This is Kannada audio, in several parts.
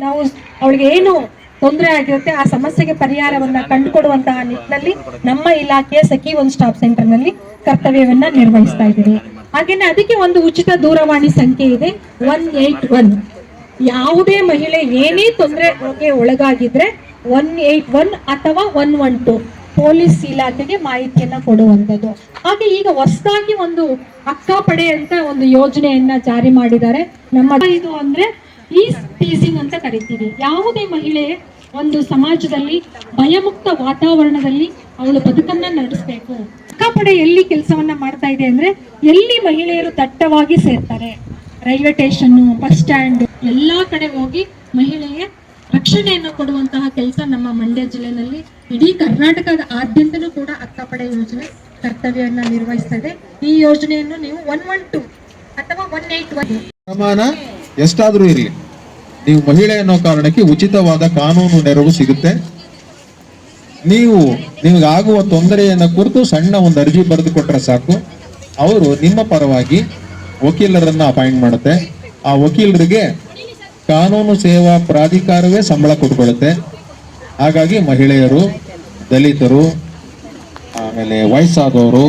ನಾವು ಅವಳಿಗೆ ಏನು ತೊಂದರೆ ಆಗಿರುತ್ತೆ ಆ ಸಮಸ್ಯೆಗೆ ಪರಿಹಾರವನ್ನ ಕಂಡುಕೊಡುವಂತಹ ನಿಟ್ಟಿನಲ್ಲಿ ನಮ್ಮ ಇಲಾಖೆಯ ಸಖಿ ಒಂದು ಸ್ಟಾಪ್ ಸೆಂಟರ್ ನಲ್ಲಿ ಕರ್ತವ್ಯವನ್ನ ನಿರ್ವಹಿಸ್ತಾ ಇದ್ದೀವಿ. ಹಾಗೇನೆ ಅದಕ್ಕೆ ಒಂದು ಉಚಿತ ದೂರವಾಣಿ ಸಂಖ್ಯೆ ಇದೆ 181. ಯಾವುದೇ ಮಹಿಳೆ ಏನೇ ತೊಂದರೆಗೆ ಒಳಗಾಗಿದ್ರೆ 181 ಅಥವಾ 112 ಪೊಲೀಸ್ ಇಲಾಖೆಗೆ ಮಾಹಿತಿಯನ್ನ ಕೊಡುವಂಥದ್ದು. ಹಾಗೆ ಈಗ ಹೊಸದಾಗಿ ಒಂದು ಅಕ್ಕ ಪಡೆ ಅಂತ ಒಂದು ಯೋಜನೆಯನ್ನ ಜಾರಿ ಮಾಡಿದ್ದಾರೆ. ನಮ್ಮ ಇದು ಅಂದ್ರೆ ಈ ಟೀಸಿಂಗ್ ಅಂತ ಕರಿತೀವಿ. ಯಾವುದೇ ಮಹಿಳೆ ಒಂದು ಸಮಾಜದಲ್ಲಿ ಭಯಮುಕ್ತ ವಾತಾವರಣದಲ್ಲಿ ಅವಳು ಬದುಕನ್ನ ನಡೆಸಬೇಕು. ಅಕ್ಕ ಪಡೆ ಎಲ್ಲಿ ಕೆಲಸವನ್ನ ಮಾಡ್ತಾ ಇದೆ ಅಂದ್ರೆ ಎಲ್ಲಿ ಮಹಿಳೆಯರು ದಟ್ಟವಾಗಿ ಸೇರ್ತಾರೆ, ರೈಲ್ವೆ ಸ್ಟೇಷನ್, ಬಸ್ ಸ್ಟ್ಯಾಂಡ್ ಎಲ್ಲಾ ಕಡೆ ಹೋಗಿ ಮಹಿಳೆಗೆ ರಕ್ಷಣೆಯನ್ನು ಕೊಡುವಂತಹ ಕೆಲಸ ನಮ್ಮ ಮಂಡ್ಯ ಜಿಲ್ಲೆನಲ್ಲಿ ಇಡೀ ಕರ್ನಾಟಕದ ಆದ್ಯಂತನೂ ಕೂಡ ಅಕ್ಕ ಪಡೆ ಯೋಜನೆ ಕರ್ತವ್ಯವನ್ನ ನಿರ್ವಹಿಸ್ತಾ ಇದೆ. ಈ ಯೋಜನೆಯನ್ನು ನೀವು 112 ಅಥವಾ 181 ಪ್ರಮಾಣ ಎಷ್ಟಾದ್ರೂ ಇರಲಿ, ನೀವು ಮಹಿಳೆ ಅನ್ನೋ ಕಾರಣಕ್ಕೆ ಉಚಿತವಾದ ಕಾನೂನು ನೆರವು ಸಿಗುತ್ತೆ. ನಿಮಗಾಗುವ ತೊಂದರೆಯನ್ನ ಕುರಿತು ಸಣ್ಣ ಒಂದು ಅರ್ಜಿ ಬರೆದು ಕೊಟ್ರೆ ಸಾಕು, ಅವರು ನಿಮ್ಮ ಪರವಾಗಿ ವಕೀಲರನ್ನ ಅಪಾಯಿಂಟ್ ಮಾಡುತ್ತೆ. ಆ ವಕೀಲರಿಗೆ ಕಾನೂನು ಸೇವಾ ಪ್ರಾಧಿಕಾರವೇ ಸಂಬಳ ಕೊಟ್ಕೊಳ್ಳುತ್ತೆ. ಹಾಗಾಗಿ ಮಹಿಳೆಯರು, ದಲಿತರು, ಆಮೇಲೆ ವಯಸ್ಸಾದವರು,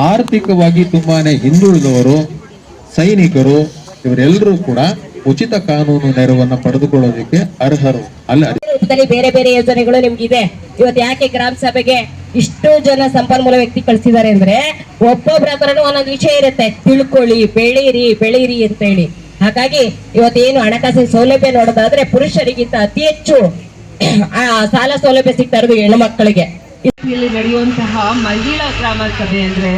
ಆರ್ಥಿಕವಾಗಿ ತುಂಬಾನೇ ಹಿಂದುಳಿದವರು, ಸೈನಿಕರು, ಇವರೆಲ್ಲರೂ ಕೂಡ ಉಚಿತ ಕಾನೂನು ನೆರವನ್ನ ಪಡೆದುಕೊಳ್ಳೋದಕ್ಕೆ ಅರ್ಹರು. ಬೇರೆ ಬೇರೆ ಯೋಜನೆಗಳು ನಿಮ್ಗಿದೆ. ಇವತ್ತು ಯಾಕೆ ಗ್ರಾಮ ಸಭೆಗೆ ಇಷ್ಟು ಜನ ಸಂಪನ್ಮೂಲ ವ್ಯಕ್ತಿ ಕಳಿಸಿದ್ದಾರೆ ಅಂದ್ರೆ ಒಬ್ಬೊಬ್ಬರ ಹತ್ರನೂ ಒಂದೊಂದು ವಿಷಯ ಇರುತ್ತೆ, ತಿಳ್ಕೊಳ್ಳಿ, ಬೆಳೀರಿ ಅಂತ ಹೇಳಿ. ಹಾಗಾಗಿ ಇವತ್ತೇನು ಹಣಕಾಸಿನ ಸೌಲಭ್ಯ ನೋಡೋದಾದ್ರೆ ಪುರುಷರಿಗಿಂತ ಅತಿ ಹೆಚ್ಚು ಸಾಲ ಸೌಲಭ್ಯ ಸಿಗ್ತಾ ಇರೋದು ಹೆಣ್ಣು ಮಕ್ಕಳಿಗೆ. ಇಲ್ಲಿ ನಡೆಯುವಂತಹ ಮಹಿಳಾ ಗ್ರಾಮ ಸಭೆ ಅಂದ್ರೆ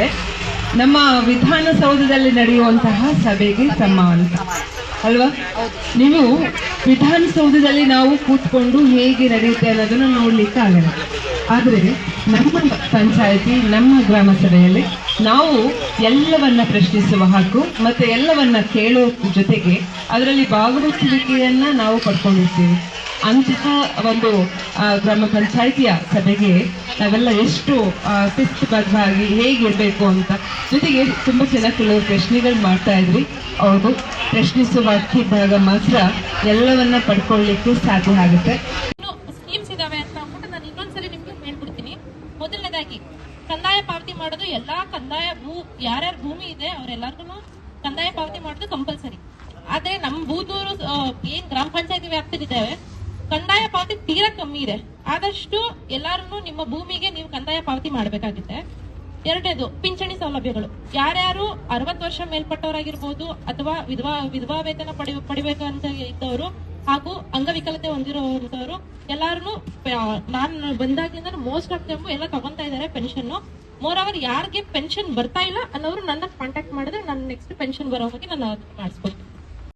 ನಮ್ಮ ವಿಧಾನಸೌಧದಲ್ಲಿ ನಡೆಯುವಂತಹ ಸಭೆಗೆ ಸಮಾನ ಅಲ್ವಾ? ನೀವು ವಿಧಾನಸೌಧದಲ್ಲಿ ನಾವು ಕೂತ್ಕೊಂಡು ಹೇಗೆ ನಡೆಯುತ್ತೆ ಅನ್ನೋದನ್ನು ನೋಡ್ಲಿಕ್ಕೆ ಆಗಲ್ಲ. ಆದರೆ ನಮ್ಮ ಪಂಚಾಯತಿ, ನಮ್ಮ ಗ್ರಾಮ ಸಭೆಯಲ್ಲಿ ನಾವು ಎಲ್ಲವನ್ನ ಪ್ರಶ್ನಿಸುವ ಹಕ್ಕು ಮತ್ತೆ ಎಲ್ಲವನ್ನ ಕೇಳೋ ಜೊತೆಗೆ ಅದರಲ್ಲಿ ಭಾಗವಹಿಸುವಿಕೆಯನ್ನ ನಾವು ಪಡ್ಕೊಂಡಿರ್ತೀವಿ. ಅಂತಹ ಒಂದು ಗ್ರಾಮ ಪಂಚಾಯಿತಿಯ ಸಭೆಗೆ ನಾವೆಲ್ಲ ಎಷ್ಟು ಶಿಸ್ತುಬದ್ಧವಾಗಿ ಹೇಗಿರಬೇಕು ಅಂತ, ಜೊತೆಗೆ ತುಂಬ ಚೆನ್ನಾಗಿ ಕೆಲವು ಪ್ರಶ್ನೆಗಳು ಮಾಡ್ತಾ ಇದ್ವಿ. ಅವರು ಪ್ರಶ್ನಿಸುವ ಹಕ್ಕಿದ್ದಾಗ ಮಾತ್ರ ಎಲ್ಲವನ್ನ ಪಡ್ಕೊಳ್ಳಿಕ್ಕೆ ಸಾಧ್ಯ ಆಗುತ್ತೆ. ಸ್ಕೀಮ್ಸ್ ಇದಾವೆ ಅಂತ ಅಂದ್ಬಿಟ್ಟು ನಾನು ಇನ್ನೊಂದ್ಸರಿ ನಿಮ್ಗೆ ಹೇಳ್ಬಿಡ್ತೀನಿ. ಮೊದಲನೇದಾಗಿ ಕಂದಾಯ ಪಾವತಿ ಮಾಡೋದು, ಎಲ್ಲಾ ಯಾರ್ಯಾರ ಭೂಮಿ ಇದೆ ಅವರೆಲ್ಲರಿಗೂ ಕಂದಾಯ ಪಾವತಿ ಮಾಡೋದು ಕಂಪಲ್ಸರಿ. ಆದ್ರೆ ನಮ್ಮ ಬೂದೂರು ಏನ್ ಗ್ರಾಮ ಪಂಚಾಯತಿ ವ್ಯಾಪ್ತಿಲಿದ್ದಾವೆ ಕಂದಾಯ ಪಾವತಿ ತೀರಾ ಕಮ್ಮಿ ಇದೆ. ಆದಷ್ಟು ಎಲ್ಲಾರು ನಿಮ್ಮ ಭೂಮಿಗೆ ನೀವು ಕಂದಾಯ ಪಾವತಿ ಮಾಡಬೇಕಾಗುತ್ತೆ. ಎರಡನೇದು ಪಿಂಚಣಿ ಸೌಲಭ್ಯಗಳು. ಯಾರ್ಯಾರು 60 ವರ್ಷ ಮೇಲ್ಪಟ್ಟವರಾಗಿರ್ಬೋದು ಅಥವಾ ವಿಧವಾ ವೇತನ ಪಡಿಬೇಕಂತ ಇದ್ದವರು ಹಾಗೂ ಅಂಗವಿಕಲತೆ ಹೊಂದಿರುವಂತವರು ಎಲ್ಲಾರು ನಾನು ಬಂದಾಗಿಂದ ಮೋಸ್ಟ್ ಆಫ್ ದಮ್ ಎಲ್ಲ ತಗೊಂತಾ ಇದಾರೆ ಪೆನ್ಷನ್. ಮೋರ್ ಓವರ್ ಯಾರಿಗೆ ಪೆನ್ಷನ್ ಬರ್ತಾ ಇಲ್ಲ ಅನ್ನೋರು ನನ್ನ ಕಾಂಟ್ಯಾಕ್ಟ್ ಮಾಡಿದ್ರೆ ನಾನು ನೆಕ್ಸ್ಟ್ ಪೆನ್ಷನ್ ಬರೋ ಹೋಗಿ ನಾನು ಮಾಡಿಸ್ಕೊಡ್ತೀನಿ.